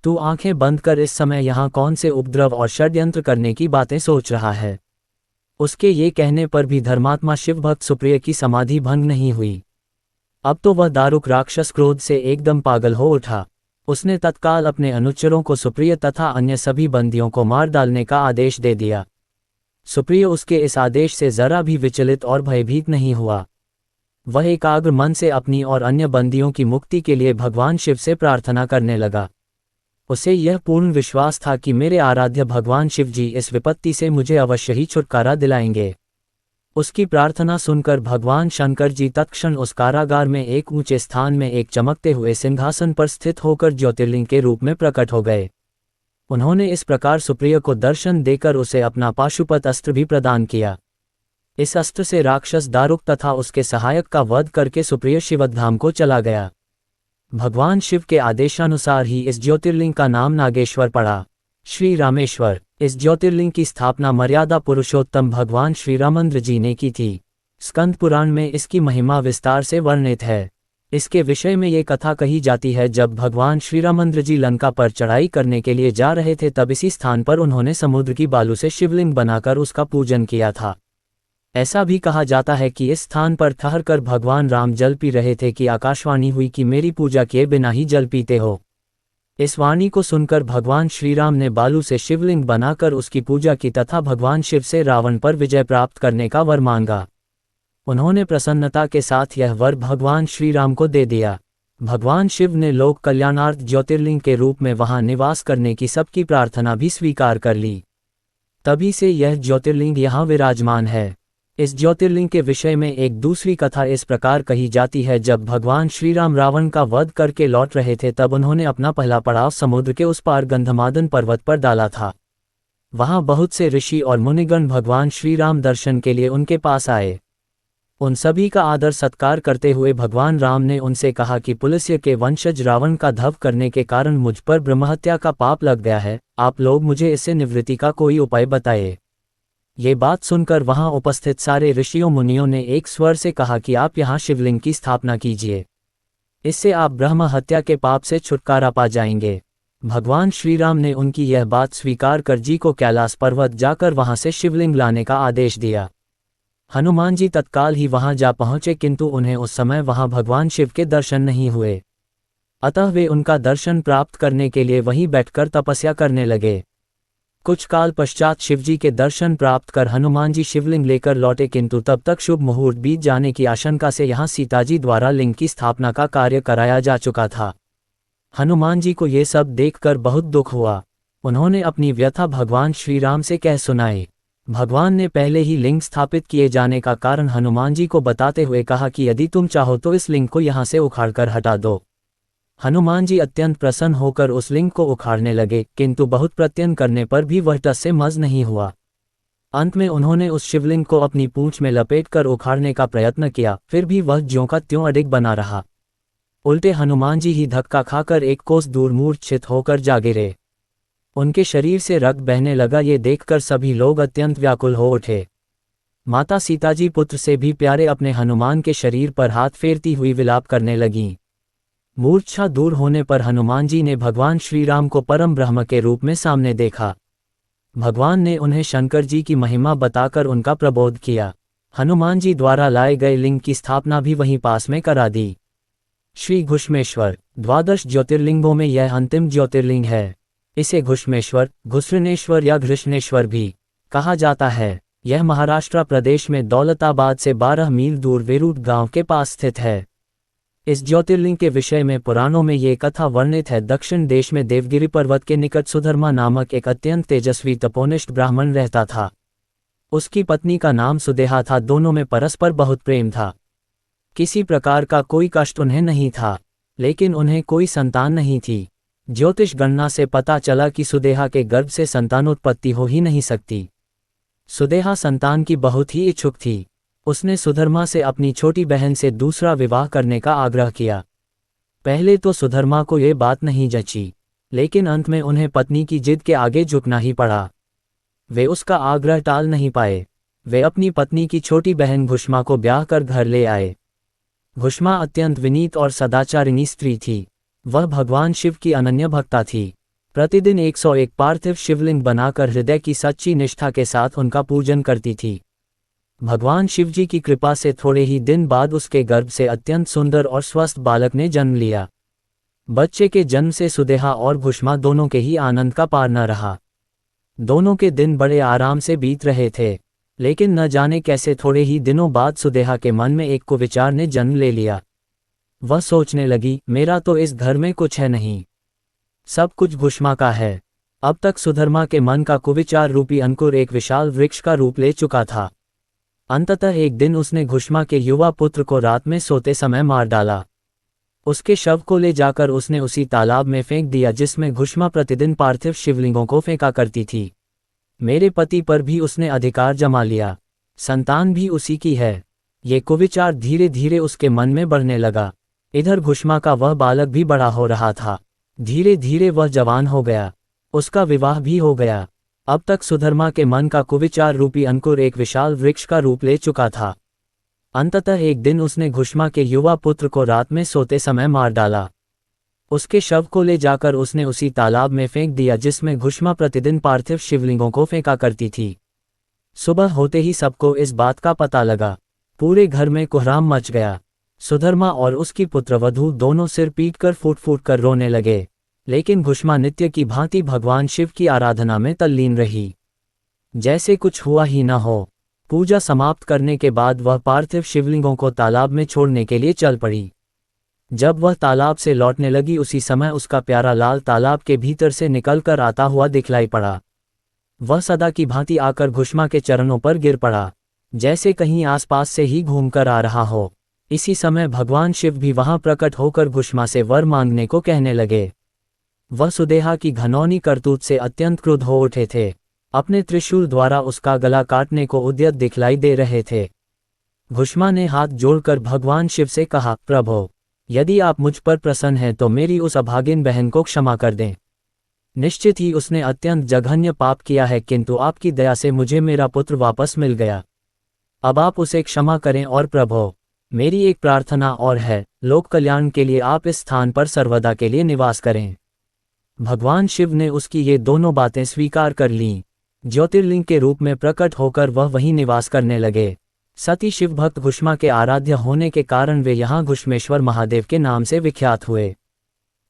तू आंखें बंद कर इस समय यहाँ कौन से उपद्रव और षड्यंत्र करने की बातें सोच रहा है। उसके ये कहने पर भी धर्मात्मा शिवभक्त सुप्रिय की समाधि भंग नहीं हुई। अब तो वह दारुक राक्षस क्रोध से एकदम पागल हो उठा। उसने तत्काल अपने अनुचरों को सुप्रिय तथा अन्य सभी बंदियों को मार डालने का आदेश दे दिया। सुप्रिय उसके इस आदेश से जरा भी विचलित और भयभीत नहीं हुआ। वह एकाग्र मन से अपनी और अन्य बंदियों की मुक्ति के लिए भगवान शिव से प्रार्थना करने लगा। उसे यह पूर्ण विश्वास था कि मेरे आराध्य भगवान शिव जी इस विपत्ति से मुझे अवश्य ही छुटकारा दिलाएंगे। उसकी प्रार्थना सुनकर भगवान शंकर जी तत्क्षण उस कारागार में एक ऊंचे स्थान में एक चमकते हुए सिंहासन पर स्थित होकर ज्योतिर्लिंग के रूप में प्रकट हो गए। उन्होंने इस प्रकार सुप्रिय को दर्शन देकर उसे अपना पाशुपत अस्त्र भी प्रदान किया। इस अस्त्र से राक्षस दारुक तथा उसके सहायक का वध करके सुप्रिय शिवधाम को चला गया। भगवान शिव के आदेशानुसार ही इस ज्योतिर्लिंग का नाम नागेश्वर पड़ा। श्री रामेश्वर। इस ज्योतिर्लिंग की स्थापना मर्यादा पुरुषोत्तम भगवान श्री रामचंद्र जी ने की थी। स्कंद पुराण में इसकी महिमा विस्तार से वर्णित है। इसके विषय में ये कथा कही जाती है, जब भगवान श्री रामचंद्र जी लंका पर चढ़ाई करने के लिए जा रहे थे तब इसी स्थान पर उन्होंने समुद्र की बालू से शिवलिंग बनाकर उसका पूजन किया था। ऐसा भी कहा जाता है कि इस स्थान पर ठहरकर भगवान राम जल पी रहे थे कि आकाशवाणी हुई कि मेरी पूजा किए बिना ही जल पीते हो। इस वाणी को सुनकर भगवान श्रीराम ने बालू से शिवलिंग बनाकर उसकी पूजा की तथा भगवान शिव से रावण पर विजय प्राप्त करने का वर मांगा। उन्होंने प्रसन्नता के साथ यह वर भगवान श्रीराम को दे दिया। भगवान शिव ने लोक कल्याणार्थ ज्योतिर्लिंग के रूप में वहां निवास करने की सबकी प्रार्थना भी स्वीकार कर ली। तभी से यह ज्योतिर्लिंग यहाँ विराजमान है। इस ज्योतिर्लिंग के विषय में एक दूसरी कथा इस प्रकार कही जाती है, जब भगवान श्रीराम रावण का वध करके लौट रहे थे तब उन्होंने अपना पहला पड़ाव समुद्र के उस पार गंधमादन पर्वत पर डाला था। वहां बहुत से ऋषि और मुनिगण भगवान श्रीराम दर्शन के लिए उनके पास आए। उन सभी का आदर सत्कार करते हुए भगवान राम ने उनसे कहा कि पुलस्त्य के वंशज रावण का धव करने के कारण मुझ पर ब्रह्महत्या का पाप लग गया है। आप लोग मुझे इससे निवृत्ति का कोई उपाय बताइए। ये बात सुनकर वहां उपस्थित सारे ऋषियों मुनियों ने एक स्वर से कहा कि आप यहाँ शिवलिंग की स्थापना कीजिए, इससे आप ब्रह्म हत्या के पाप से छुटकारा पा जाएंगे। भगवान श्रीराम ने उनकी यह बात स्वीकार कर जी को कैलाश पर्वत जाकर वहां से शिवलिंग लाने का आदेश दिया। हनुमान जी तत्काल ही वहां जा पहुंचे, किंतु उन्हें उस समय वहां भगवान शिव के दर्शन नहीं हुए। अतः वे उनका दर्शन प्राप्त करने के लिए वहीं बैठकर तपस्या करने लगे। कुछ काल पश्चात शिवजी के दर्शन प्राप्त कर हनुमान जी शिवलिंग लेकर लौटे, किंतु तब तक शुभ मुहूर्त बीत जाने की आशंका से यहाँ सीताजी द्वारा लिंग की स्थापना का कार्य कराया जा चुका था। हनुमान जी को ये सब देखकर बहुत दुख हुआ। उन्होंने अपनी व्यथा भगवान श्रीराम से कह सुनाई। भगवान ने पहले ही लिंग स्थापित किए जाने का कारण हनुमान जी को बताते हुए कहा कि यदि तुम चाहो तो इस लिंग को यहाँ से उखाड़कर हटा दो। हनुमान जी अत्यंत प्रसन्न होकर उस लिंग को उखाड़ने लगे, किंतु बहुत प्रयत्न करने पर भी वह टस से मज नहीं हुआ। अंत में उन्होंने उस शिवलिंग को अपनी पूंछ में लपेटकर उखाड़ने का प्रयत्न किया, फिर भी वह ज्यों का त्यों अडिग बना रहा। उल्टे हनुमान जी ही धक्का खाकर एक कोस दूर मूर्छित होकर जा गिरे। उनके शरीर से रक्त बहने लगा। ये देखकर सभी लोग अत्यंत व्याकुल हो उठे। माता सीताजी पुत्र से भी प्यारे अपने हनुमान के शरीर पर हाथ फेरती हुई विलाप करने लगीं। मूर्छा दूर होने पर हनुमान जी ने भगवान श्रीराम को परम ब्रह्म के रूप में सामने देखा। भगवान ने उन्हें शंकर जी की महिमा बताकर उनका प्रबोध किया। हनुमान जी द्वारा लाए गए लिंग की स्थापना भी वहीं पास में करा दी। श्री घुष्मेश्वर। द्वादश ज्योतिर्लिंगों में यह अंतिम ज्योतिर्लिंग है। इसे घुष्मेश्वर, घुस्रनेश्वर या घृष्णेश्वर भी कहा जाता है। यह महाराष्ट्र प्रदेश में दौलताबाद से 12 मील दूर वेरूट गांव के पास स्थित है। इस ज्योतिर्लिंग के विषय में पुराणों में ये कथा वर्णित है। दक्षिण देश में देवगिरी पर्वत के निकट सुधर्मा नामक एक अत्यंत तेजस्वी तपोनिष्ठ ब्राह्मण रहता था। उसकी पत्नी का नाम सुदेहा था। दोनों में परस्पर बहुत प्रेम था। किसी प्रकार का कोई कष्ट उन्हें नहीं था, लेकिन उन्हें कोई संतान नहीं थी। ज्योतिष गणना से पता चला कि सुदेहा के गर्भ से संतानोत्पत्ति हो ही नहीं सकती। सुदेहा संतान की बहुत ही इच्छुक थी। उसने सुधर्मा से अपनी छोटी बहन से दूसरा विवाह करने का आग्रह किया। पहले तो सुधर्मा को ये बात नहीं जची, लेकिन अंत में उन्हें पत्नी की जिद के आगे झुकना ही पड़ा। वे उसका आग्रह टाल नहीं पाए। वे अपनी पत्नी की छोटी बहन घुष्मा को ब्याह कर घर ले आए। घुष्मा अत्यंत विनीत और सदाचारिणी स्त्री थी। वह भगवान शिव की अनन्य भक्ता थी। प्रतिदिन 101 पार्थिव शिवलिंग बनाकर हृदय की सच्ची निष्ठा के साथ उनका पूजन करती थी। भगवान शिवजी की कृपा से थोड़े ही दिन बाद उसके गर्भ से अत्यंत सुंदर और स्वस्थ बालक ने जन्म लिया। बच्चे के जन्म से सुदेहा और घुष्मा दोनों के ही आनंद का पार न रहा। दोनों के दिन बड़े आराम से बीत रहे थे, लेकिन न जाने कैसे थोड़े ही दिनों बाद सुदेहा के मन में एक कुविचार ने जन्म ले लिया। वह सोचने लगी, मेरा तो इस घर में कुछ है नहीं, सब कुछ घुष्मा का है। अब तक सुधर्मा के मन का कुविचार रूपी अंकुर एक विशाल वृक्ष का रूप ले चुका था। अंततः एक दिन उसने घुष्मा के युवा पुत्र को रात में सोते समय मार डाला। उसके शव को ले जाकर उसने उसी तालाब में फेंक दिया जिसमें घुष्मा प्रतिदिन पार्थिव शिवलिंगों को फेंका करती थी। मेरे पति पर भी उसने अधिकार जमा लिया, संतान भी उसी की है। ये कुविचार धीरे धीरे उसके मन में बढ़ने लगा। इधर घुष्मा का वह बालक भी बड़ा हो रहा था। धीरे धीरे वह जवान हो गया, उसका विवाह भी हो गया। अब तक सुधर्मा के मन का कुविचार रूपी अंकुर एक विशाल वृक्ष का रूप ले चुका था। अंततः एक दिन उसने घुष्मा के युवा पुत्र को रात में सोते समय मार डाला। उसके शव को ले जाकर उसने उसी तालाब में फेंक दिया जिसमें घुष्मा प्रतिदिन पार्थिव शिवलिंगों को फेंका करती थी। सुबह होते ही सबको इस बात का पता लगा। पूरे घर में कोहराम मच गया। सुधर्मा और उसकी पुत्रवधू दोनों सिर पीटकर फूट फूट कर रोने लगे, लेकिन घुष्मा नित्य की भांति भगवान शिव की आराधना में तल्लीन रही, जैसे कुछ हुआ ही न हो। पूजा समाप्त करने के बाद वह पार्थिव शिवलिंगों को तालाब में छोड़ने के लिए चल पड़ी। जब वह तालाब से लौटने लगी उसी समय उसका प्यारा लाल तालाब के भीतर से निकलकर आता हुआ दिखलाई पड़ा। वह सदा की भांति आकर घुष्मा के चरणों पर गिर पड़ा, जैसे कहीं आसपास से ही घूमकर आ रहा हो। इसी समय भगवान शिव भी वहां प्रकट होकर घुष्मा से वर मांगने को कहने लगे। वह सुदेहा की घनौनी करतूत से अत्यंत क्रुद्ध हो उठे थे। अपने त्रिशूल द्वारा उसका गला काटने को उद्यत दिखलाई दे रहे थे। घुष्मा ने हाथ जोड़कर भगवान शिव से कहा, प्रभो, यदि आप मुझ पर प्रसन्न हैं तो मेरी उस अभागिन बहन को क्षमा कर दें। निश्चित ही उसने अत्यंत जघन्य पाप किया है, किंतु आपकी दया से मुझे मेरा पुत्र वापस मिल गया। अब आप उसे क्षमा करें और प्रभो, मेरी एक प्रार्थना और है, लोक कल्याण के लिए आप इस स्थान पर सर्वदा के लिए निवास करें। भगवान शिव ने उसकी ये दोनों बातें स्वीकार कर लीं। ज्योतिर्लिंग के रूप में प्रकट होकर वह वहीं निवास करने लगे। सती शिव भक्त घुष्मा के आराध्य होने के कारण वे यहाँ घुष्मेश्वर महादेव के नाम से विख्यात हुए।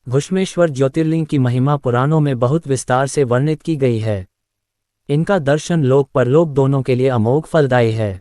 घुष्मेश्वर ज्योतिर्लिंग की महिमा पुराणों में बहुत विस्तार से वर्णित की गई है। इनका दर्शन लोक परलोक दोनों के लिए अमोघ फलदायी है।